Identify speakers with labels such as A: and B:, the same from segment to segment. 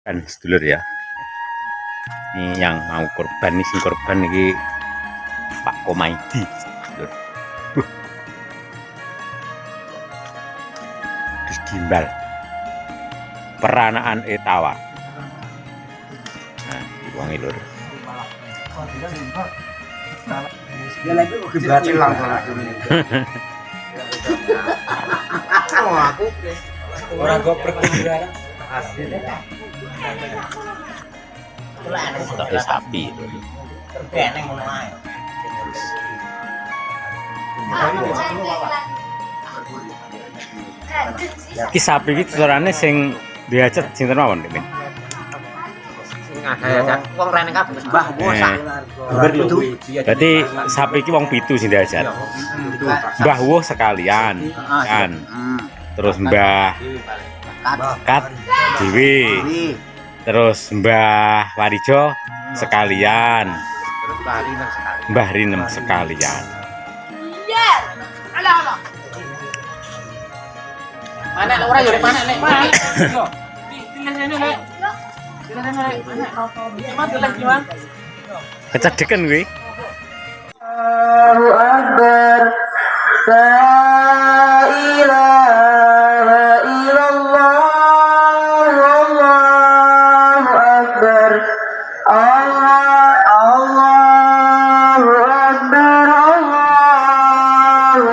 A: Kan sedulur ya. Ini yang mau korban nih, sing korban ini Pak Komaidi, sedulur. Terus gimbal. Peranaan Etawa. Nah, diwangi lur.
B: Dia lagi gimbal hilang oh, aku orang goprek sekarang asli
A: Tapi sapi itu.
B: terkeneng ngono ae.
A: Ki sapi iki suarane sing diajak sinten mawon, Min?
B: Sing ada wong rene kabeh Mbah Wosak.
A: Berarti sapi iki wong pitu sing diajak. Mbah Woh sekalian kan. Terus Mbah Kat Dewi. Terus Mbah Warijo sekalian. Mbah Rinem sekalian.
C: Iya. Ala.
B: Mana lek ora yo lek mana lek. Yo. Tinggal sini lek. Tinggal sini lek. Mana lek gimana?
A: Kecedekan kuwi.
D: Allahu Akbar. La ilaha illallah. Allahu Akbar. Allahu Akbar. Allahu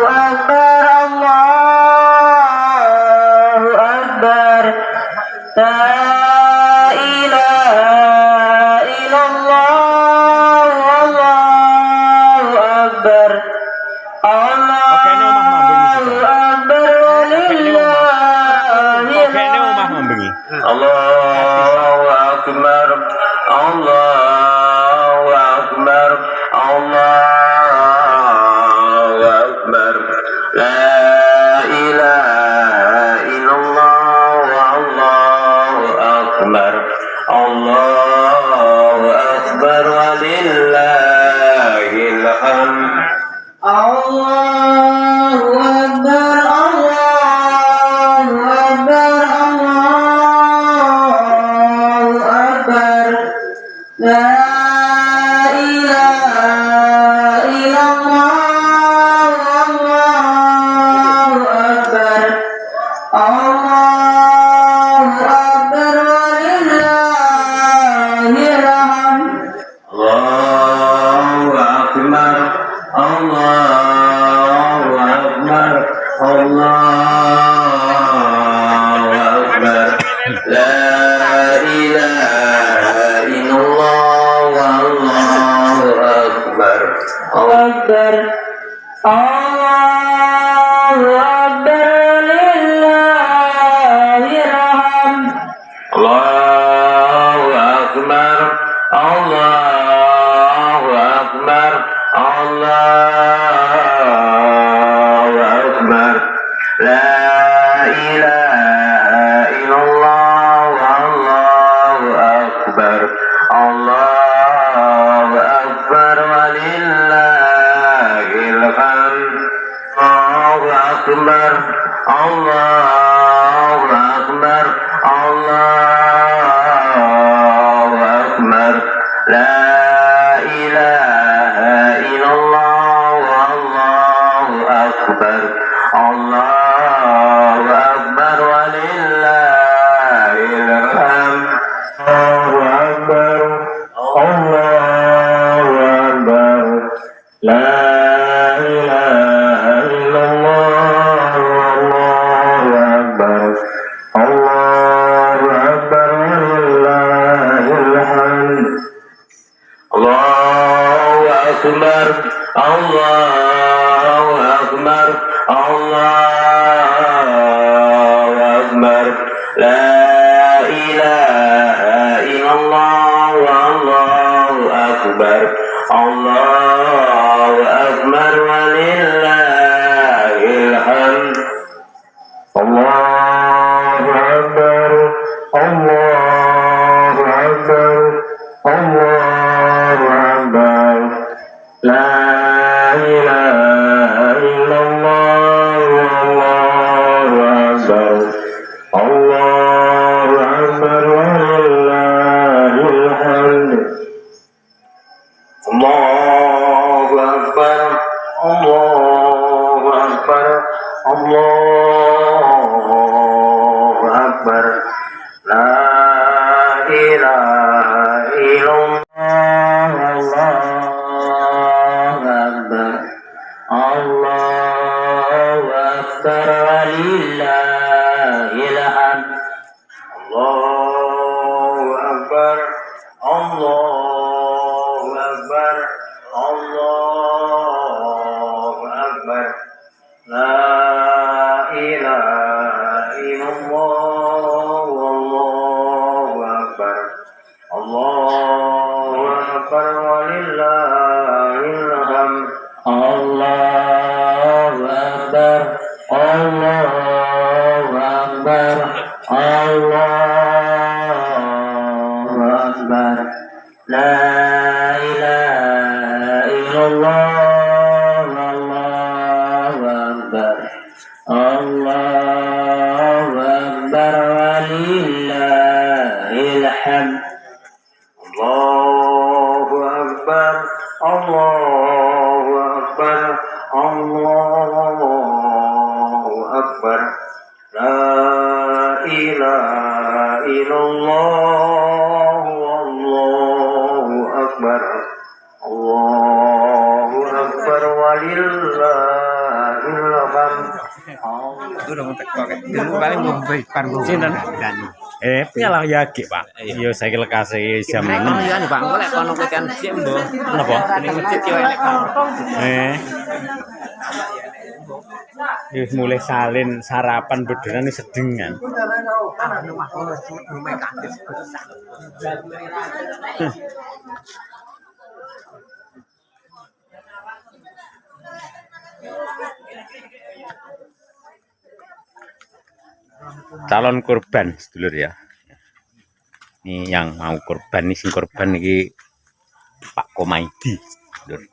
D: Akbar. Allahu Akbar. La ilaha illallah. Allahu Akbar. Allahu Akbar. Allahu Akbar. Allahu Akbar. La ilaha illallah. Allahu Akbar. Allahu Akbar walillahil hamd. Allahu Akbar. Allahu Akbar. Allahu Akbar. La ilaha illallah. Allahu Akbar. Allahu Akbar walillahil hamd. Allahu Akbar. Allahu Akbar. Allahu Akbar. La ilaha illallah. Allahu Akbar. Akbar. Allahu Akbar lillahil hamd. Allahu Akbar. Allahu Akbar. Allahu Akbar. La ilaha illallah. Allahu Akbar. Allahu Akbar walillahil hamd. Allahu Akbar. Allahu Akbar. Allahu Akbar. La ilaha illallah. Allahu Akbar. Allahu Akbar walillahil hamd. Allahu Akbar. Allahu Akbar. La ilaha illallah. Allahu Akbar. Allahu Akbar walillahil hamd. Allahu Akbar. Allahu Akbar. Allahu Akbar. La ilaha illallah. Allahu Akbar. Allahu Akbar walillahil hamd. Allahu Akbar. Allahu Akbar. Allahu Akbar. La ilaha illallah. Allahu Akbar. Allahu Akbar. ilaha illallah. Allahu akbar walillahil hamd. Allahu akbar, Allahu akbar, Allahu akbar. La ilaha illallah, Allahu akbar, Allahu akbar walillahil hamd. Allahu akbar, Allahu akbar, Allahu akbar. La ilaha illallah, Allahu akbar, Allahu akbar walillahil hamd. Allahu akbar, Allahu akbar, Allahu akbar. La ilaha illallah, Allahu akbar, Allahu akbar walillahil hamd.
A: Sinten? Piala yaki, Pak. Iya saiki lekase jam 6.
B: Iya nih Pak, engko lek kono kowe kan sik mbok.
A: Napa?
B: Ning masjid yo enek Pak.
A: Wis mulai salin sarapan beneran sedengan. Calon korban sedulur ya. Ini yang mau korban, ini sing korban iki Pak Komaidi sedulur.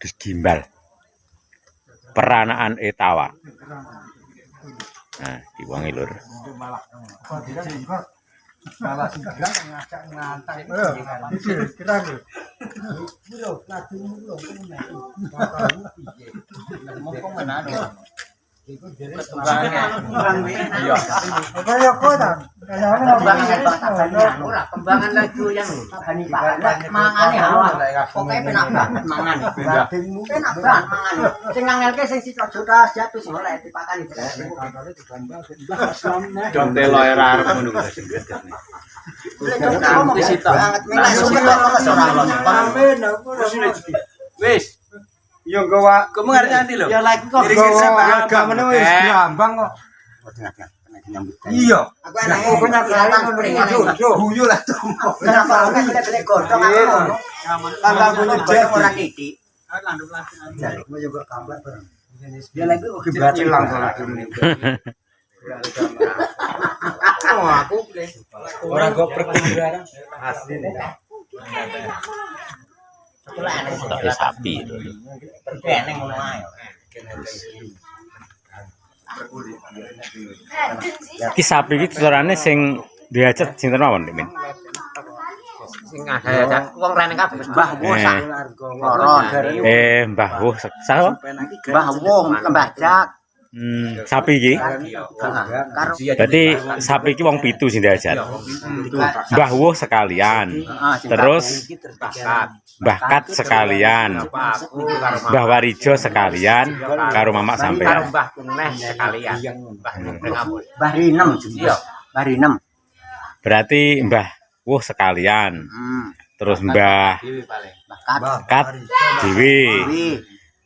A: Terus gimbal peranaan etawa. Nah, diwangi lur.
C: Kembangan laju yang tadi Pak. Mangane awak. Pokoke penak banget mangan. Penak banget mangan. Sing ngangelke sing sitra-sitra jatuh sing oleh dipakani.
A: Conte loe arep ngono kuwi sing
B: Wis.
E: Yo gawa
B: Kamu ngerti nanti lho.
C: Ya lagi kok
E: agamane wis gampang kok. Iya.
C: aku enak punya kelihatan
E: Guyu lah tuh.
C: kenapa aku gede godhong aku ngono.
E: Tanggal punya jet
C: Ora titik.
E: Mau juga kamplek bareng.
C: Dia lagi kok
E: Berarti langsung Oh, aku orang goprek barang asli nih.
A: tapi sapi itu.
C: eneng ngono ae.
A: Iki sapi iki tuturane sing diajat sinten mawon, Min?
B: Sing ada wong rene kabeh Mbah Wo sak
C: Loron.
A: Mbah Wuh sapa?
C: Mbah Wong Kembajak.
A: Sapi iki.
C: Karo
A: Berarti sapi iki wong pitu sing diajat. Mbah Wuh sekalian. Terus Mbah Kat sekalian. Mbah Warijo sekalian karo Mamak
B: karo
A: sampean.
B: Mbah Kuneh sekalian. Mbah Ngapur.
C: Mbah Rinem juga. Mbah Rinem.
A: Berarti Mbah Wuh sekalian. Terus Mbah
C: Mbah Kat.
A: Kat Dewi.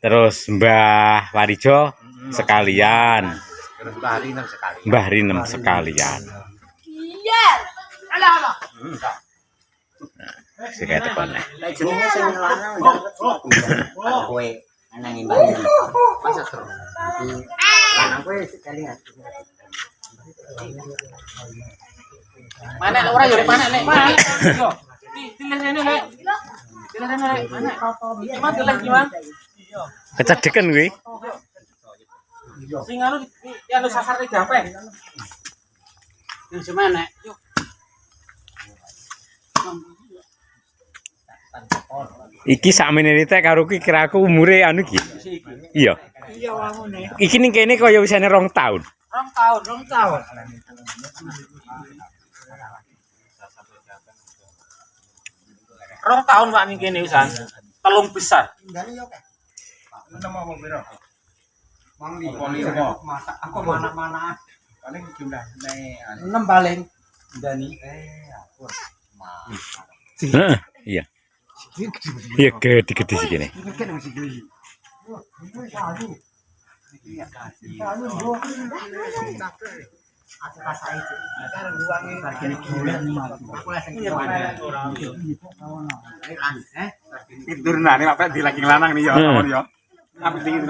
A: Terus Mbah Warijo sekalian.
B: Terus Mbah Rinem sekalian.
A: Mbah Rinem sekalian.
C: Iya. Ala.
A: Sing kaya tekone.
C: Lek jenenge sing lanang kowe nang Mbah Rinem.
B: Masa terus.
C: Lanang kowe sekalian.
B: Mana ora yo mana lek. Yo. Tilis rene lek. Tilis rene lek. Mana? Gimana tilis gimana?
A: Kecedekan kuwi.
B: Sing anu anu sasar iki gampang. Yang semana? Yuk.
A: Iki sakmene teh karo ki kira aku umure anu iki. Iya.
C: Iya wangune.
A: Iki ning kene kaya wisane 2 tahun.
B: Rong tahun. Rong tahun Pak ning kene wisan. Telung pisan.
E: Nama apa biro? Mangli. Masak aku mana-mana. Paling jumlah nih. 6 paling. Dani. Aku.
A: Heeh, iya. Iya gede-gede sih gini.
E: Tidur nah, ini apa di lagi lanang nih ya, kawan ya. Apa tinggi